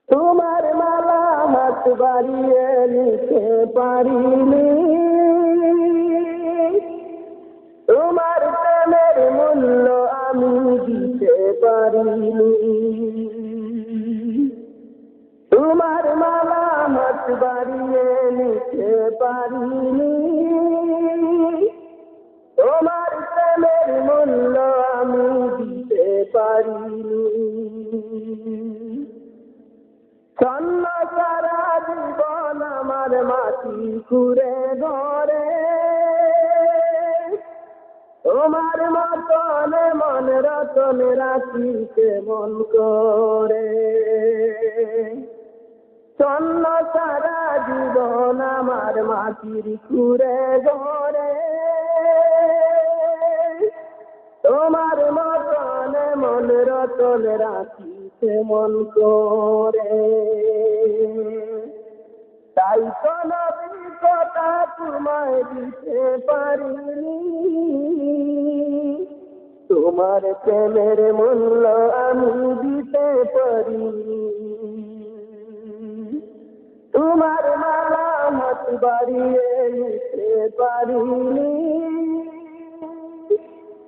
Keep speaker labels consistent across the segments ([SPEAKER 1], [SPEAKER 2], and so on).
[SPEAKER 1] তোমার মালা হাত বাড়িয়ে নিতে পারিনি, তোমার প্রেমের মূল্য আমি দিতে পারিনি। তোমার মালা হাত বাড়িয়ে নিতে পারিনি, তোমার প্রেমের মূল্য আমি দিতে পারিনি। ছন্ন সারা জীবন আমার মাটি খুঁড়ে ঘরে, তোমার মতন মন রতন রাখি কেমন করে। ছন্ন সারা জীবন আমার মাটির খুঁড়ে ঘরে, তোমার মতন মন রতন রাখি কেমন করে। তাই তো নবী কথা তোমায় দিতে পারিনি, তোমার প্রেমের মূল্য আমি দিতে পারিনি। তোমার মালা হাত বাড়িয়ে নিতে পারিনি,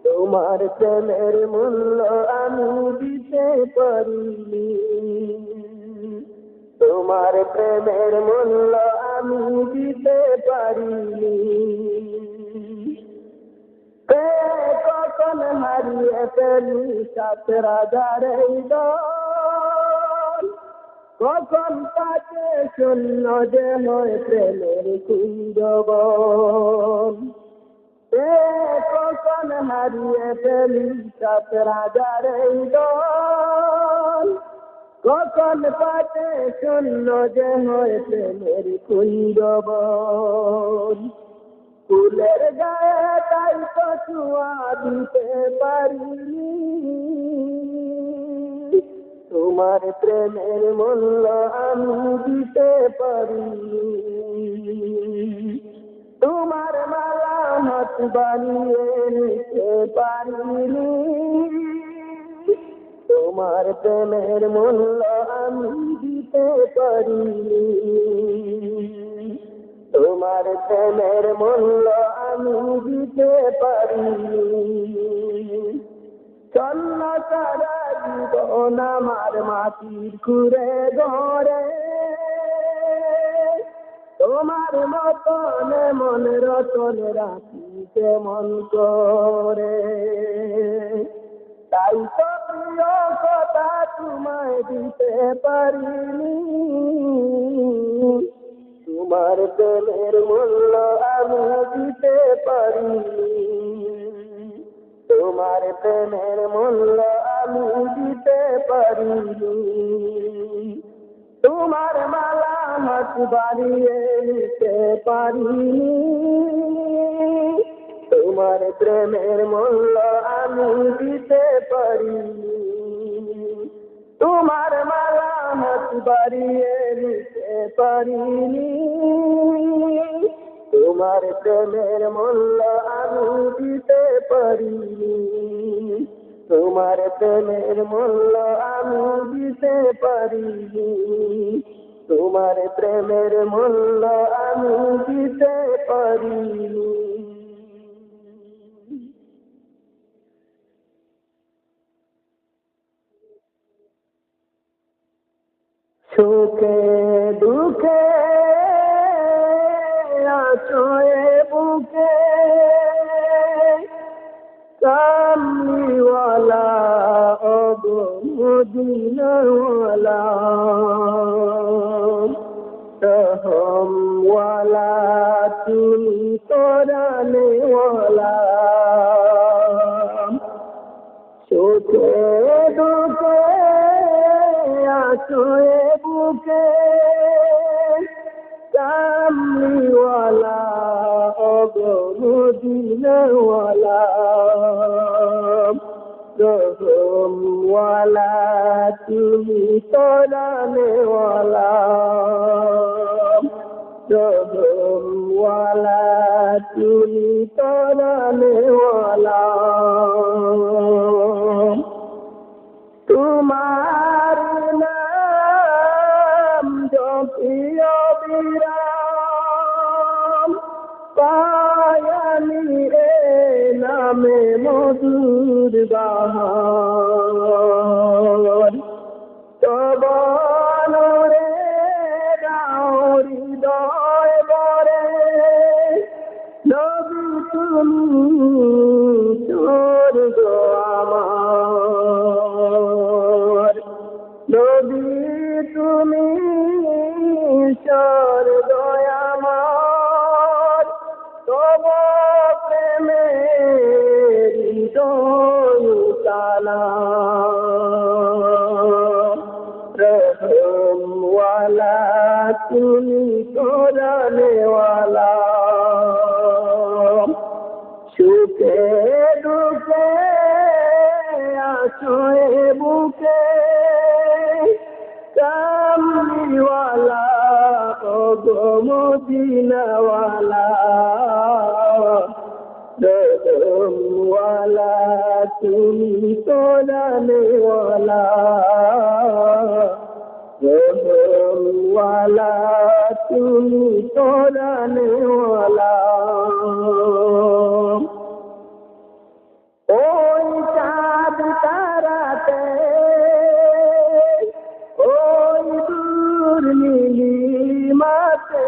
[SPEAKER 1] তোমার প্রেমের মূল্য আমি দিতে পারিনি। তোমার প্রেমের মূল্য আমি দিতে পারিনি। কখন হারিয়ে ফেলি সাত রাজার এই দল, কখন তাকে শূন্য যে হয় প্রেমের কুঞ্জবন। কখন হারিয়ে ফেলি সাত রাজার এই দল, কখন পাতে শূন্য যে হয় প্রেমের কুঞ্জবন। ফুলের গায়ে তাই তো ছোঁয়া দিতে পারিনি, তোমার প্রেমের মূল্য আমি দিতে পারিনি। তোমার মালা হাত বানিয়ে নিতে পারিনি, তোমার প্রেমের মূল্য আমি দিতে পারিনি। তোমার প্রেমের মূল্য আমি দিতে পারিনি। ছন্ন সারা জীবন আমার মাটির খুঁড়ে ঘরে, তোমার মতন মন রতন রাখি কেমন করে। তাই তো প্রিয় কথা তোমায় দিতে পারিনি, তোমার প্রেমের মূল্য আমি দিতে পারিনি। তোমার প্রেমের মূল্য আমি দিতে পারিনি। তোমার মালা হাত বাড়িয়ে নিতে পারিনি, তোমার প্রেমের মূল্য আমি দিতে পারিনি। তোমার মালা হাত বাড়িয়ে নিতে পারিনি, তোমার প্রেমের মূল্য আমি দিতে পারিনি। তোমার প্রেমের মূল্য আমি দিতে পারিনি। তোমার প্রেমের মূল্য আমি দিতে পারিনি। সুখে দুঃখে আছোয়ে বুকে কামলিওয়ালা ওগো মদিনাওয়ালা, রহমওয়ালা তুমি তরানেওয়ালা। সুখে দুঃখে আছোয়ে বুকে কামলিওয়ালা ওগো মদিনাওয়ালা, রহমওয়ালা তুমি তরানেওয়ালা, রহমওয়ালা তুমি তরানেওয়ালা। তোমার নাম মধুর বাহার তব নূরে দাও হৃদয় ভরে নবী তুমি স্বর্গ আমার নবী তুমি স্বর্গ আমার তব প্রেমে হৃদয় তালা রহমওয়ালা তুমি কোরআনওয়ালা সুখে দুঃখে আছো এ বুকে কামলিওয়ালা ও গো মদিনাওয়ালা রহমওয়ালা তুমি কোরআনওয়ালা রহমওয়ালা তুমি কোরআনওয়ালা ওই চাঁদ তারাতে ওই দূর নীলিমাতে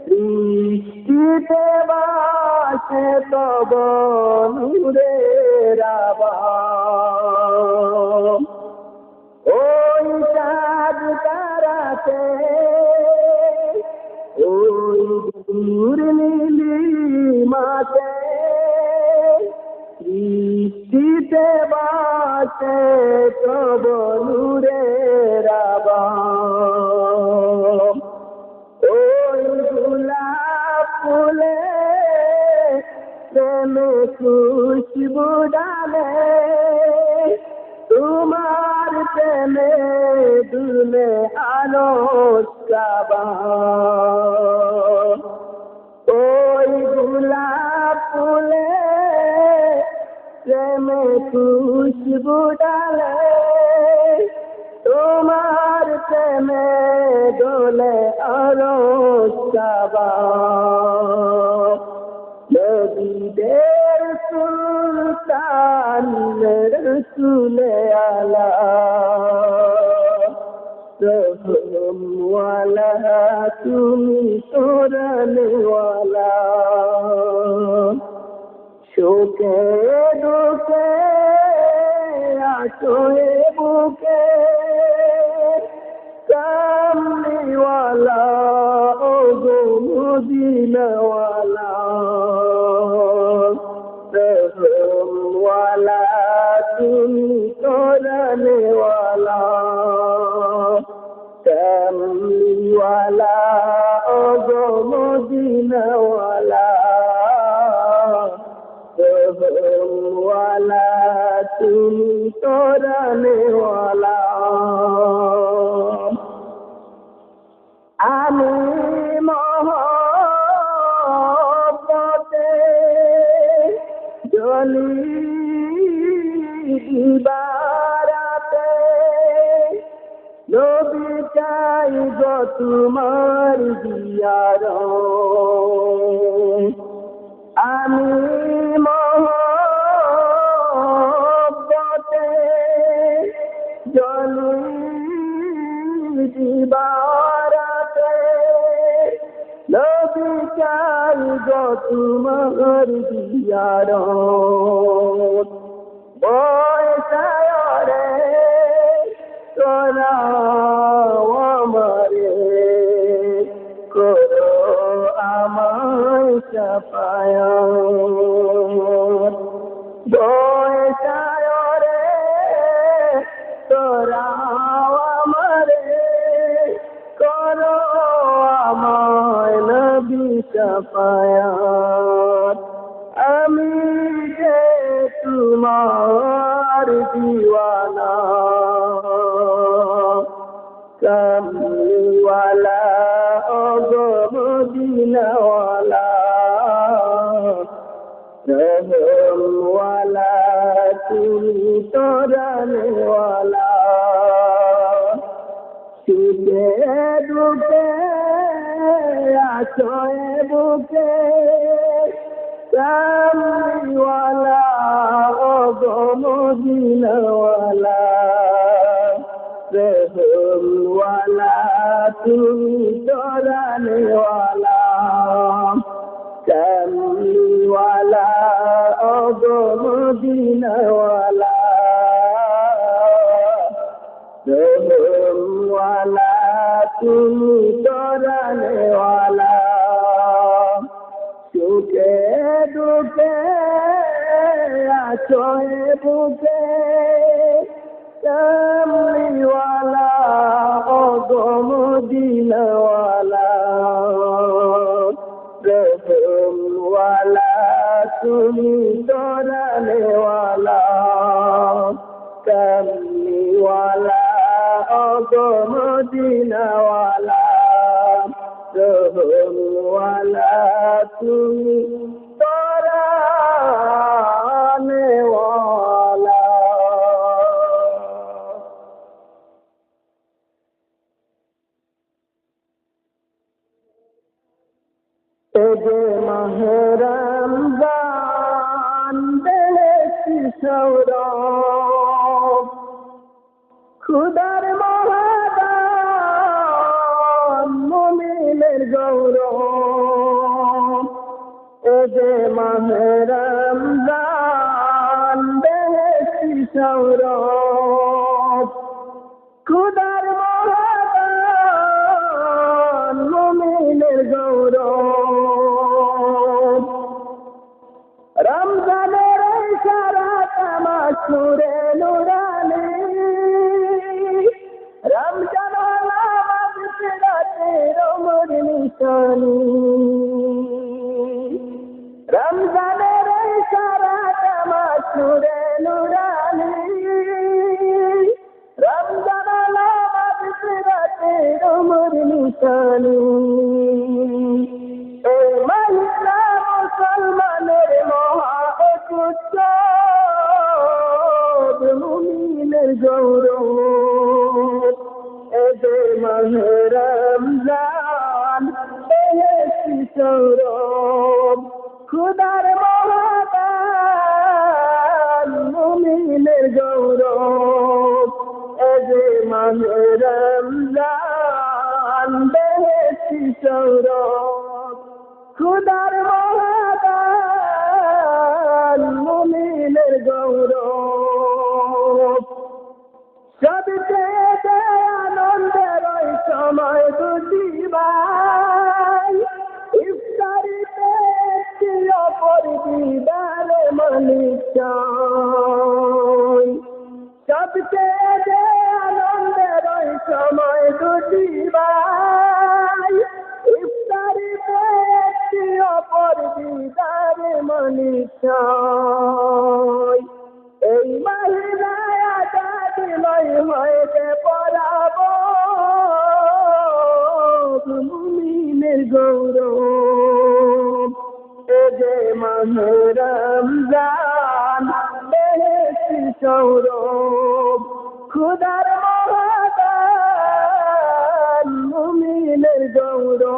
[SPEAKER 1] সৃষ্টিতে বাসে তব নূরের আবাস ওই চাঁদ তারাতে ওই দূর নীলিমাতে সৃষ্টিতে বাসে তব নূরের আবাস ওই গোলাপ ফুলে প্রেমে খুশবু ডালে তোমার প্রেমে দুলে আলোক কাবা ওই গোলাপ ফুলে প্রেমে খুশবু ডালে তোমার প্রেমে দোলে আলোক কাবা নবীদের সুলতান রসুলে আলা রহমওয়ালা তুমি কোরআনওয়ালা শোকে দুঃখে আছো এ বুকে কামলিওয়ালা ও গো মদিনাওয়ালা রহমওয়ালা তুমি কোরআনওয়ালা কামলিওয়ালা ও গো মদিনাওয়ালা রহমওয়ালা তুমি কোরআনওয়ালা আমি মহব্বতে জ্বলি দিবারাতে নবী চাই গো তোমার দিয়ার আমি মহব্বতে জ্বলি দিবারাতে নবী চাই গো তোমার দিয়ার বয়সায় রে তোরা আমারে করো আমায় সাফায়াত বয়সায় রে তোরা আমারে করো আমায় নবী সাফায়াত আমি যে তোমার দিওয়ানা কামলিওয়ালা ও গো মদিনাওয়ালা রহমওয়ালা তুমি কোরআনওয়ালা সুখে দুঃখে আছো এ বুকে কামলিওয়ালা মদিনাওয়ালা রহমওয়ালা তুমি চরানেওয়ালা কামলিওয়ালা ওগো মদিনাওয়ালা রহমওয়ালা তুমি চরানেওয়ালা সুখে দুঃখে আছো বুকে কামলিওয়ালা ওগো মদিনাওয়ালা রহমওয়ালা তুমি চরানেওয়ালা কামলিওয়ালা ওগো মদিনাওয়ালা রহমওয়ালা তুমি চরানেওয়ালা। এ যে মাহে রমজান বেশি সৌরভ খুদার মহাদান মুমিনের গৌরব এ যে মাহে রমজান বেশি সৌরভ খুদার মহাদান মুমিনের গৌরব রমজানের সারা তামাশ নূরে নুরানি রমজান হলো মাগফিরাতের ওমর নিশানি রমজানের সারা তামাশ নূরে নুরানি রমজান হলো মাগফিরাতের ওমর নিশানি এই মহিলা মুসলমানের মহা উৎসব মুমিনের গৌরব এ যে মাহে রমজান বেশি সৌরভ খুদার মহাদান মুমিনের গৌরব এ যে মাহে রমজান বেশি সৌরভ খুদার মহাদান মুমিনের গৌরব সবচেয়ে আনন্দের ওই সময় দুটি ভাই ইফতারিতে একটি অপর দিদারে মালিক চাই সবচেয়ে আনন্দের ওই সময় দুটি ভাই ইফতারিতে একটি অপর দিদারে মালিক চাই এই মহিলায় আজাদিময় হয়েছে পরাব মুমিনের গৌরব এ যে মাহে রমজান বেশি সৌরভ খুদার মহাদান মুমিনের গৌরব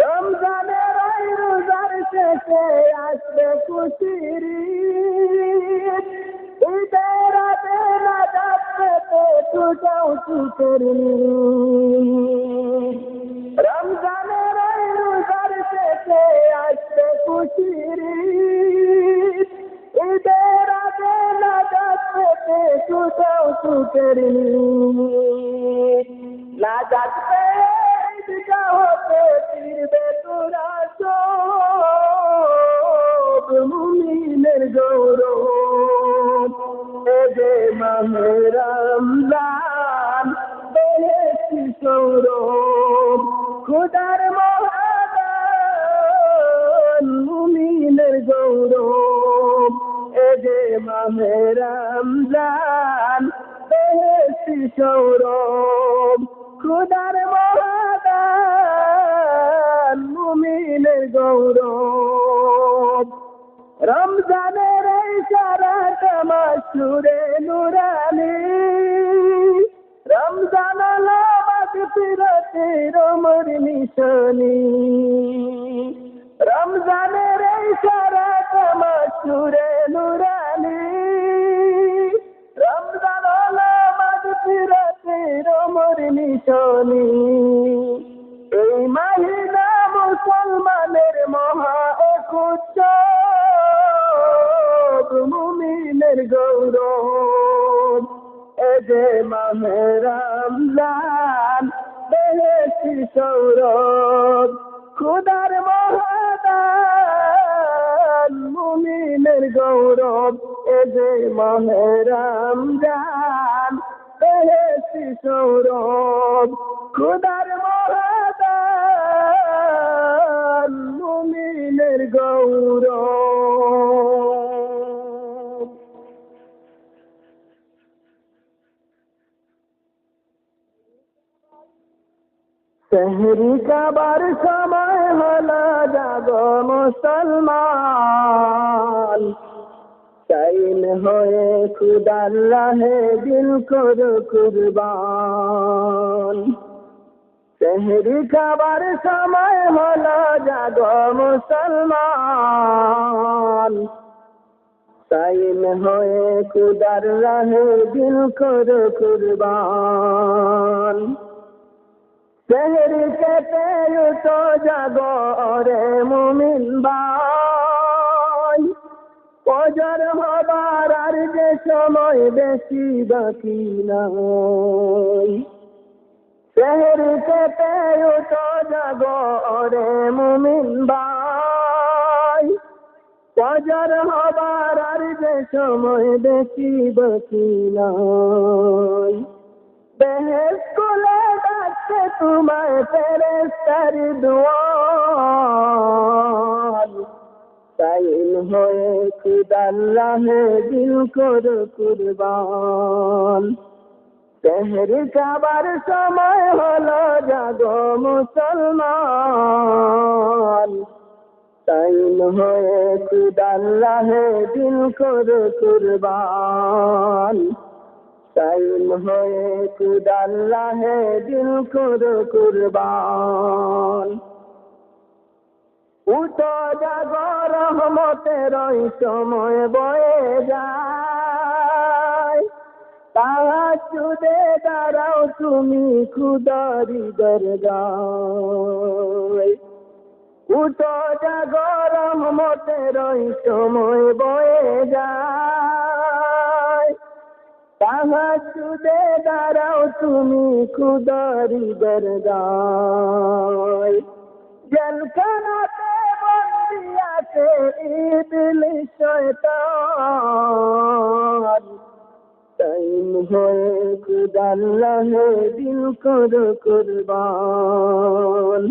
[SPEAKER 1] রমজানের রোজার শেষে আসবে খুশির ঈদ ঈদের রাতে নাজাত পেতে ছুটাও ছুটের রমজানের রোজার শেষে আসবে খুশির ঈদ ঈদের রাতে নাজাত পেতে ছুটাও ছুটের নাজাত পেয়ে হতে ফিরবে তোরা সব মুমিনের গৌরব এ যে মাহে রমজান বেশি সৌরভ খুদার মহাদান মুমিনের গৌরব এ যে মাহে রমজান বেশি সৌরভ খুদার মহাদান মুমিনের গৌরব রমজানের সারা তামাশ নূরে নুরানি রমজান হলো মাগফিরাতের ওমর নিশানি রমজানের সারা তামাশ নূরে নুরানি রমজান হলো মাগফিরাতের নিশানি এই মাহিনা মুসলমানের মহা এক উৎসব মুমিনের গৌরব এ যে মাহে রমজান বেহেশতি সৌরভ খুদার মহাদান মুমিনের গৌরব এ যে মাহে রমজান বেহেশতি সৌরভ খুদার মহাদান মুমিনের গৌরব। সেহরি খাবার সময় হলো জাগো মুসলমান টাইম হয়ে খুদার রাহে দিল করো কুরবান সেহরি খাবার সময় হলো জাগো মুসলমান টাইম হয়ে খুদার রাহে দিল করো কুরবান সেহরি খেতে উঠো জাগো রে মুমিন ভাই ফজর হবার আর যে সময় বেশি বাকি নাই সেহরি খেতে উঠো জাগো রে মুমিন ভাই ফজর হবার আর যে সময় বেশি বাকি নাই বেহেশত কোলে ডাকছে তোমায় ফেরেশতার দুয়ার টাইম হয়ে খুদার রাহে দিল করো কুরবান সেহরি খাবার সময় হলো জাগো মুসলমান টাইম হয়ে খুদার রাহে দিল করো কুরবান টাইম হয়ে খুদার রাহে দিল করো কুরবান উঠো জাগো রহমতের সময় বয়ে যায় তাহাজ্জুদে দাঁড়াও তুমি খুদারি দরগায় উঠো জাগো রহমতের সময় বয়ে যায় তাহাজ্জুদে দাঁড়াও তুমি খুদারি দরগায় জেলখানাতে বন্দী আছে ইবলিস শয়তান টাইম হয়ে খুদার রাহে দিল করো কুরবান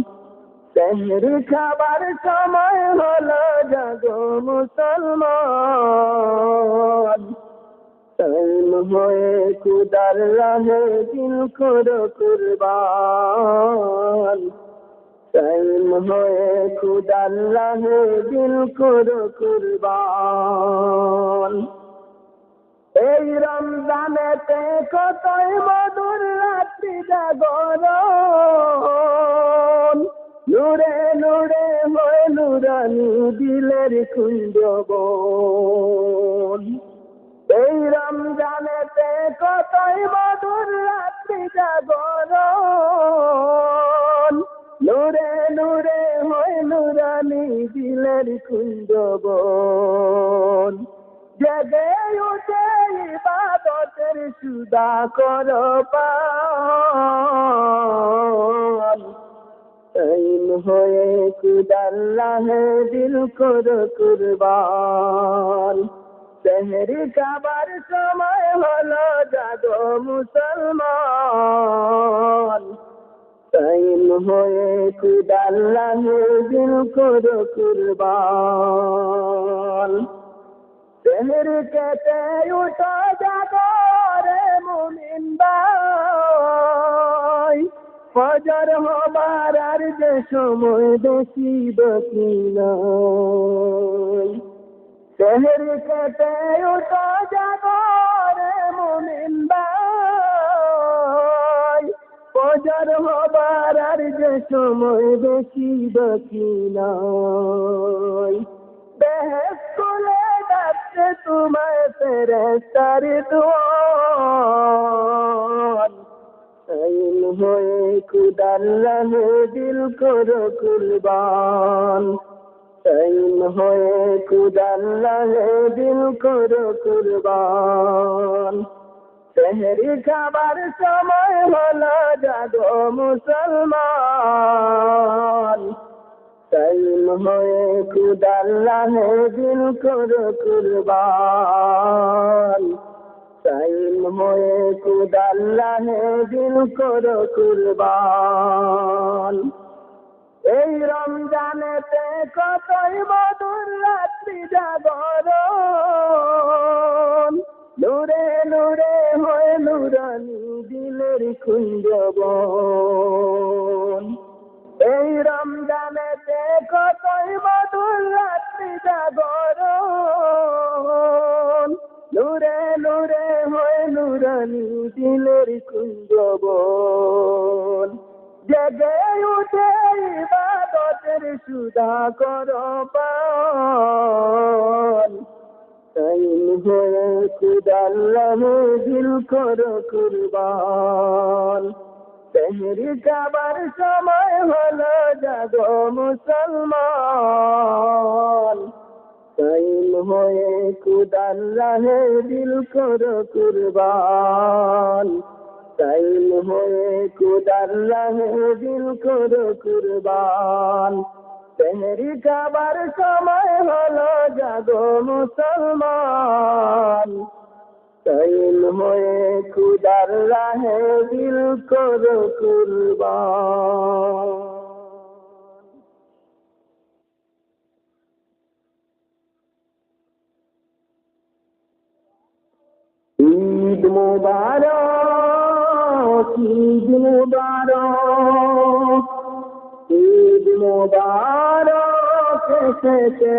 [SPEAKER 1] সেহরি খাবার সময় হলো জাগো মুসলমান টাইম হয়ে খুদার রাহে দিল করো কুরবান টাইম হয়ে খুদার রাহে দিল করো কুরবান এই রমজানেতে কতই মধুর রাত্রি জাগরণ নূরে নূরে হয়ে নুরানি দিলের কুঞ্জবন এই রমজানেতে কতই মধুর রাত্রি জাগরণ নূরে নূরে হয় নুরানি দিলের কুঞ্জবন জেগে উঠে ইবাদতের সুদা করো পান টাইম হয়ে খুদার রাহে দিল করো কুরবান সেহরি খাবার সময় হলো জাগো মুসলমান টাইম হয়ে খুদার রাহে দিল করো কুরবান সেহরি খেতে উঠো জাগো রে মুমিন ভাই ফজর হবার আর যে সময় বেশি বাকি নাই সেহরি খেতে উঠো জাগো রে মুমিন ভাই ফজর হবার আর যে সময় বেশি বাকি নাই বেহেশত কোলে ডাকছে ফেরেশতার দোয়ান তাইম হয়ে খুদার রাহে দিল করো কুরবান তাইম হয়ে খুদার রাহে দিল করো কুরবান সেহরি খাবার সময় হলো জাগো মুসলমান তাইম হয়ে খুদার রাহে দিল করো কুরবান তাইম হয়ে খুদার রাহে দিল করো কুরবান এই রমজানেতে কতই মধুর রাত্রি জাগরণ নূরে নূরে হয়ে নূরানি দিলের কুঞ্জবন এই রমজানেতে কতই মধুর রাত্রি জাগরণ নূরে নূরে হয়ে নূরানি দিলের কুঞ্জবন জেগে উঠে ইবাদতের সুধা করো পান তাইম হয়ে খুদার রাহে দিল করো কুরবান সেহরি খাবার সময় হলো জাগো মুসলমান তাইম হয়ে খুদার রাহে দিল করো কুরবান তাইম হয়ে খুদার রাহে দিল করো কুরবান সেহরি খাবার সময় হলো জাগো মুসলমান তাইম হয়ে খুদার রাহে দিল করো কুরবান ঈদ মুবারক ঈদ মুবারক ঈদ মুবারক এসেছে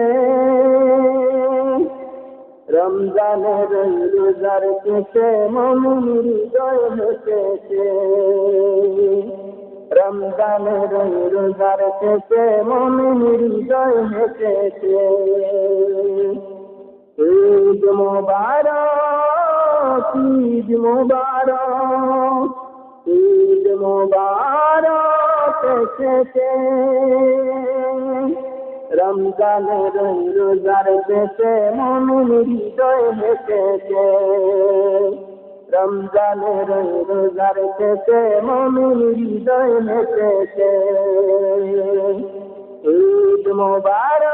[SPEAKER 1] রমজানের রোজার শেষে মুমিন হৃদয় হেসেছে রমজানের রোজার শেষে মুমিন হৃদয় হেসেছে ঈদ মুবারক ঈদ মুবারক ঈদ মুবারক এসেছে রমজানের রোজার শেষে মুমিন হৃদয় হেসেছে রমজানের রোজার শেষে মুমিন হৃদয় হেসেছে ঈদ মুবারক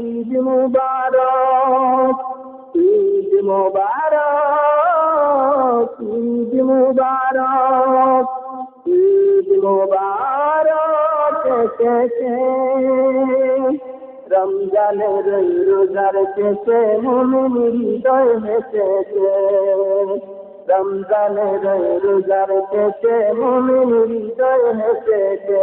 [SPEAKER 1] ঈদ মুবারক ঈদ মুবারক ঈদ মুবারক ঈদ মুবারক এসেছে রমজানের রোজার শেষে মুমিন হৃদয় হেসেছে রমজানের রোজার শেষে মুমিন হৃদয় হেসেছে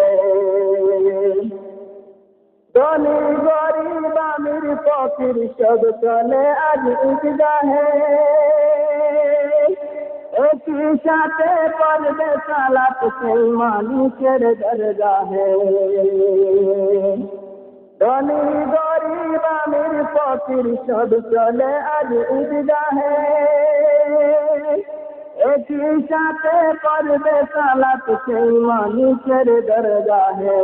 [SPEAKER 1] ধনী গরিব আমির ফকির সব চলে আজ ঈদগাহে একই সাথে পড়বে সালাত সেই মালিকের দরগাহে ধনী গরিব আমির ফকির সব চলে আজ ঈদগাহে একই সাথে পড়বে সালাত সেই মালিকের দরগাহে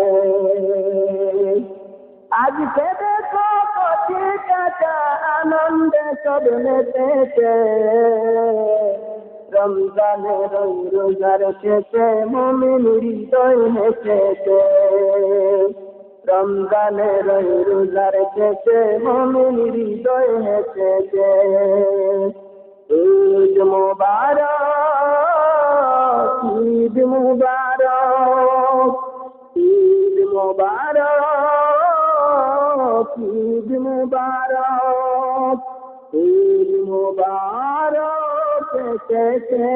[SPEAKER 1] আজকে দেখো কোটি টাকা আনন্দে সব মেতেছে রমজানের রোজার শেষে মুমিন হৃদয় হেসেছে রমজানের রোজার শেষে মুমিন হৃদয় হেসেছে ঈদ মুবারক ঈদ মুবারক ঈদ মুবারক ঈদ মুবারক ঈদ মুবারক এসেছে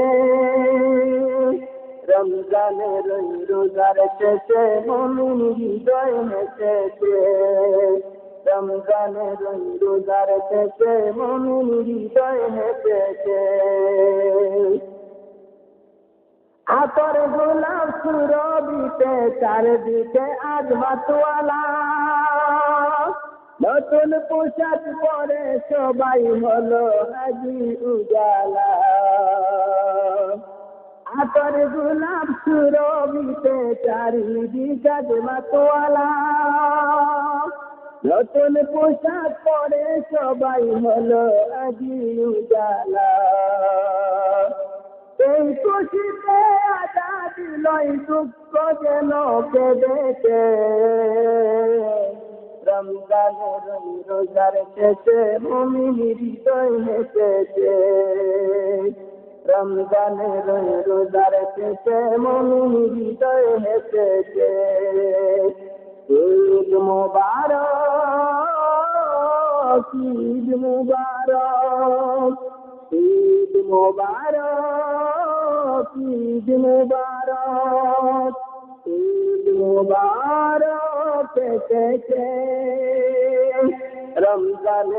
[SPEAKER 1] রমজানের রোজার শেষে মুমিন হৃদয় হেসেছে রমজানের রোজার শেষে মুমিন হৃদয় হেসেছে আতর গোলাপ সুরভিতে চারদিকে আজ মাতোয়ালা নতুন পোশাক পরে সবাই হলো হাজি উজালা, আতর গোলাপ সুরভিতে চারিদিকে মাতোয়ালা। নতুন পোশাক পরে সবাই হলো হাজি উজালা, এই খুশিতে আজাদি লয় দুঃখ যেন কেঁদেছে। রমজানের রোজার শেষে মুমিন হৃদয় হেসেছে, রমজানের রোজার শেষে মুমিন হৃদয় হেসেছে। ঈদ মুবারক, ঈদ মুবারক, ঈদ মুবারক, ঈদ মুবারক, ঈদ মুবারক এসেছে রমজান।